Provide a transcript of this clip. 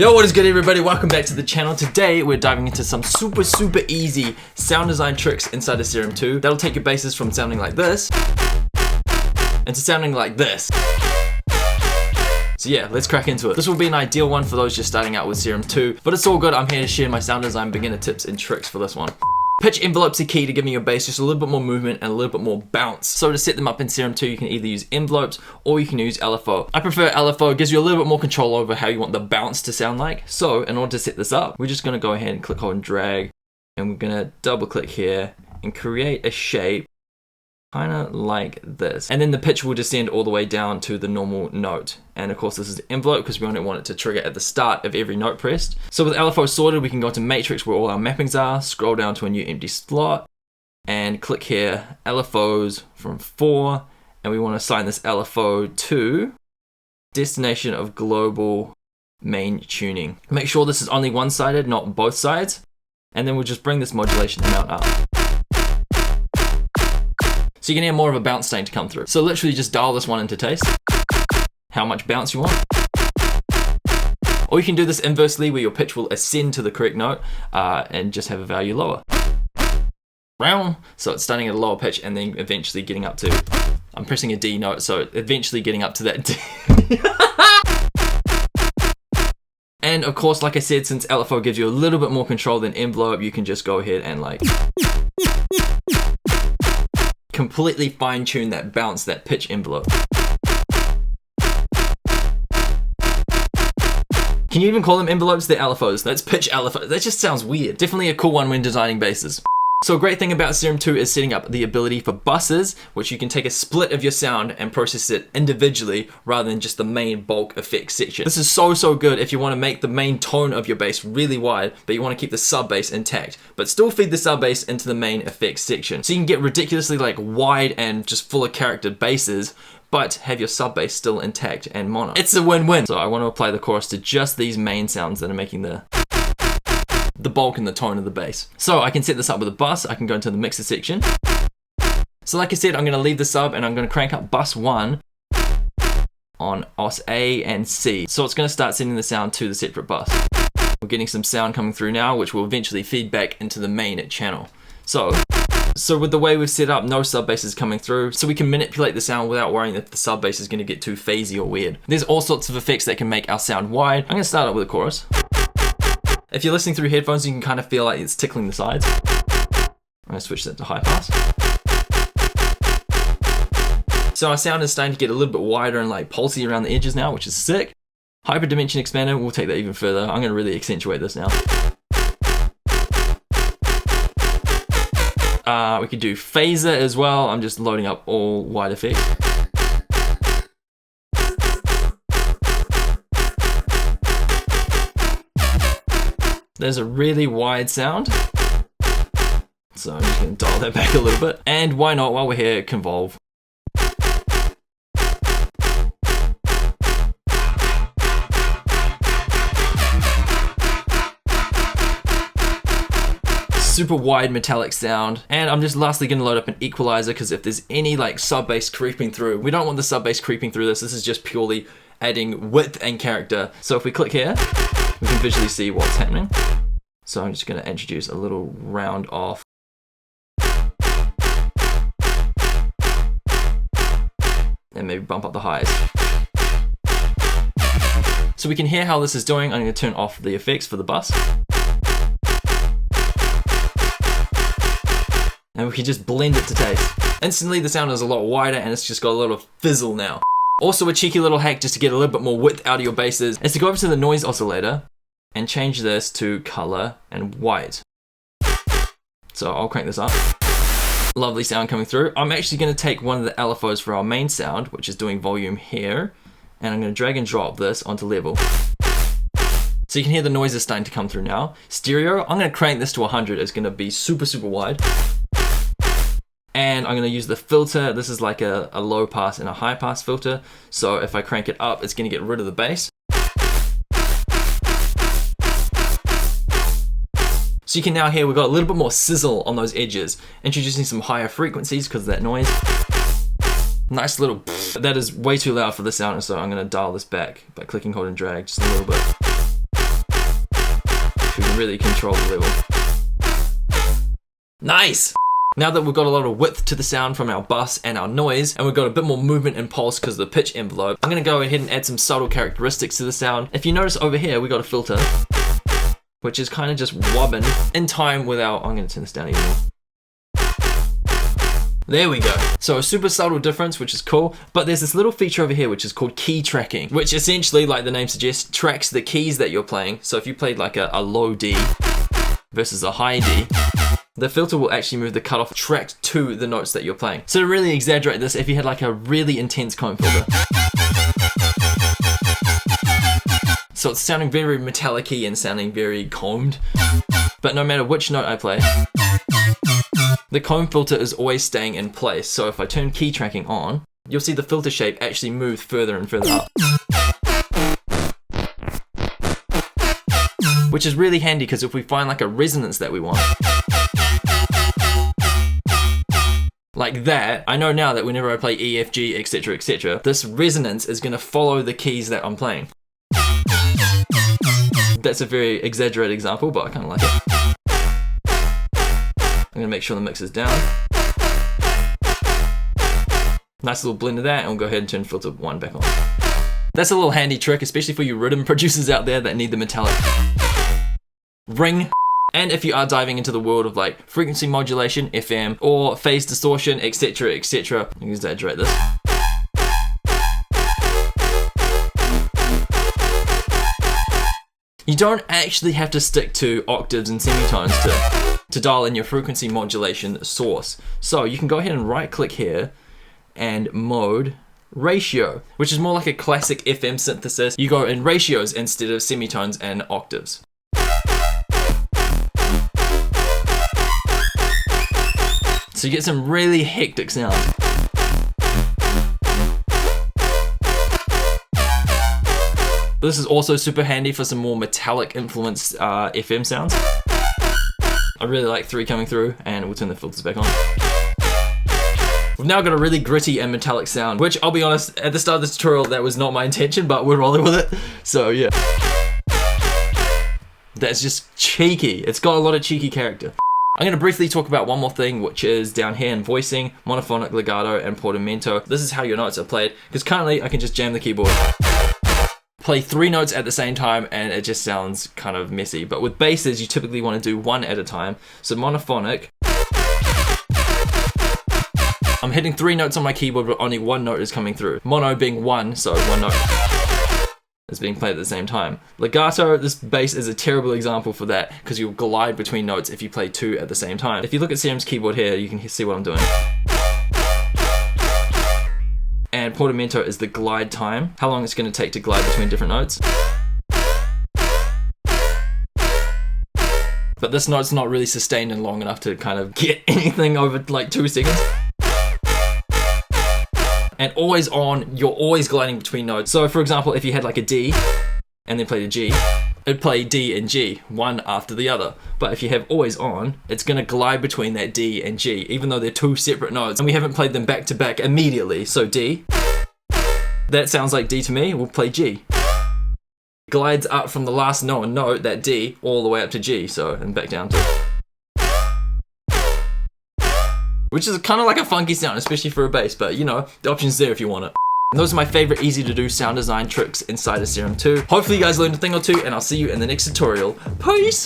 Yo, what is good everybody? Welcome back to the channel. Today we're diving into some super easy sound design tricks inside of Serum 2 that'll take your basses from sounding like this into sounding like this. So yeah, let's crack into it. This will be an ideal one for those just starting out with Serum 2, but it's all good. I'm here to share my sound design beginner tips and tricks for this one. Pitch envelopes are key to giving your bass just a little bit more movement and a little bit more bounce. So to set them up in Serum 2, you can either use envelopes or you can use LFO. I prefer LFO, it gives you a little bit more control over how you want the bounce to sound like. So in order to set this up, we're just gonna go ahead and click, hold and drag, and we're gonna double click here and create a shape kind of like this. And then the pitch will descend all the way down to the normal note. And of course this is the envelope because we only want it to trigger at the start of every note pressed. So with LFO sorted, we can go to matrix where all our mappings are, scroll down to a new empty slot, and click here, LFOs from 4, and we want to assign this LFO to destination of global main tuning. Make sure this is only one-sided, not both sides. And then we'll just bring this modulation amount up. So you can hear more of a bounce starting to come through. So literally just dial this one into taste, how much bounce you want. Or you can do this inversely where your pitch will ascend to the correct note and just have a value lower. So it's starting at a lower pitch and then eventually getting up to, I'm pressing a D note, so eventually getting up to that D. And of course, like I said, since LFO gives you a little bit more control than envelope, you can just go ahead and like completely fine tune that bounce, that pitch envelope. Can you even call them envelopes? They're LFOs. That's pitch LFO. That just sounds weird. Definitely a cool one when designing basses. So a great thing about Serum 2 is setting up the ability for buses, which you can take a split of your sound and process it individually rather than just the main bulk effects section. This is so good if you want to make the main tone of your bass really wide, but you want to keep the sub bass intact, but still feed the sub bass into the main effects section. So you can get ridiculously like wide and just full of character basses, but have your sub bass still intact and mono. It's a win-win. So I want to apply the chorus to just these main sounds that are making the bulk and the tone of the bass. So I can set this up with a bus. I can go into the mixer section. So like I said, I'm going to leave the sub and I'm going to crank up bus 1 on OS A and C. So it's going to start sending the sound to the separate bus. We're getting some sound coming through now, which will eventually feed back into the main channel. So with the way we've set up, no sub bass is coming through, so we can manipulate the sound without worrying that the sub bass is going to get too phasey or weird. There's all sorts of effects that can make our sound wide. I'm going to start up with a chorus. If you're listening through headphones, you can kind of feel like it's tickling the sides. I'm going to switch that to high pass. So our sound is starting to get a little bit wider and like pulsy around the edges now, which is sick. Hyperdimension expander, we'll take that even further. I'm going to really accentuate this now. We could do phaser as well. I'm just loading up all wide effects. There's a really wide sound. So I'm just gonna dial that back a little bit. And why not, while we're here, convolve. Super wide metallic sound. And I'm just lastly gonna load up an equalizer because if there's any like sub bass creeping through, we don't want the sub bass creeping through this. This is just purely adding width and character. So if we click here, we can visually see what's happening. So I'm just gonna introduce a little round off. And maybe bump up the highs. So we can hear how this is doing. I'm gonna turn off the effects for the bus. And we can just blend it to taste. Instantly the sound is a lot wider and it's just got a little fizzle now. Also a cheeky little hack just to get a little bit more width out of your basses is to go over to the noise oscillator and change this to color and white. So I'll crank this up. Lovely sound coming through. I'm actually going to take one of the LFOs for our main sound, which is doing volume here, and I'm going to drag and drop this onto level. So you can hear the noises starting to come through now. Stereo, I'm going to crank this to 100. It's going to be super wide. And I'm going to use the filter. This is like a low pass and a high pass filter. So if I crank it up, it's going to get rid of the bass. So you can now hear we've got a little bit more sizzle on those edges, introducing some higher frequencies because of that noise. Nice little that is way too loud for the sound, so I'm going to dial this back by clicking, hold and drag just a little bit. really control the level. Nice! Now that we've got a lot of width to the sound from our bus and our noise, and we've got a bit more movement and pulse because of the pitch envelope, I'm going to go ahead and add some subtle characteristics to the sound. If you notice over here, we got a filter, which is kind of just wobbing in time with our... I'm going to turn this down even more. There we go. So a super subtle difference, which is cool, but there's this little feature over here which is called key tracking, which essentially, like the name suggests, tracks the keys that you're playing. So if you played like a low D versus a high D, the filter will actually move the cutoff track to the notes that you're playing. So to really exaggerate this, if you had like a really intense comb filter, so it's sounding very metallic-y and sounding very combed, but no matter which note I play, the comb filter is always staying in place. So if I turn key tracking on, you'll see the filter shape actually move further and further up. Which is really handy because if we find like a resonance that we want, like that, I know now that whenever I play E, F, G, etc, etc, this resonance is going to follow the keys that I'm playing. That's a very exaggerated example, but I kind of like it. I'm going to make sure the mix is down. Nice little blend of that, and we'll go ahead and turn filter 1 back on. That's a little handy trick, especially for you rhythm producers out there that need the metallic ring. And if you are diving into the world of like frequency modulation, FM, or phase distortion, etc, etc, you can exaggerate this. You don't actually have to stick to octaves and semitones to dial in your frequency modulation source. So you can go ahead and right click here and mode ratio, which is more like a classic FM synthesis. You go in ratios instead of semitones and octaves. So you get some really hectic sounds. This is also super handy for some more metallic influenced FM sounds. I really like 3 coming through, and we'll turn the filters back on. We've now got a really gritty and metallic sound, which I'll be honest, at the start of this tutorial, that was not my intention, but we're rolling with it. So yeah. That's just cheeky. It's got a lot of cheeky character. I'm going to briefly talk about one more thing, which is down here in voicing, monophonic, legato, and portamento. This is how your notes are played, because currently I can just jam the keyboard, play 3 notes at the same time, and it just sounds kind of messy. But with basses, you typically want to do 1 at a time. So monophonic, I'm hitting 3 notes on my keyboard, but only 1 note is coming through. Mono being 1, so 1 note is being played at the same time. Legato, this bass is a terrible example for that, because you'll glide between notes if you play 2 at the same time. If you look at Serum's keyboard here, you can see what I'm doing. And portamento is the glide time, how long it's going to take to glide between different notes. But this note's not really sustained and long enough to kind of get anything over like 2 seconds. And always on, you're always gliding between notes. So for example, if you had like a D and then played a G, it'd play D and G, one after the other. But if you have always on, it's gonna glide between that D and G, even though they're 2 separate notes and we haven't played them back to back immediately. So D, that sounds like D to me, we'll play G. Glides up from the last known note, that D, all the way up to G, so, and back down to, which is kind of like a funky sound, especially for a bass, but you know, the option's there if you want it. And those are my favorite easy to do sound design tricks inside of Serum 2. Hopefully you guys learned a thing or two, and I'll see you in the next tutorial. Peace!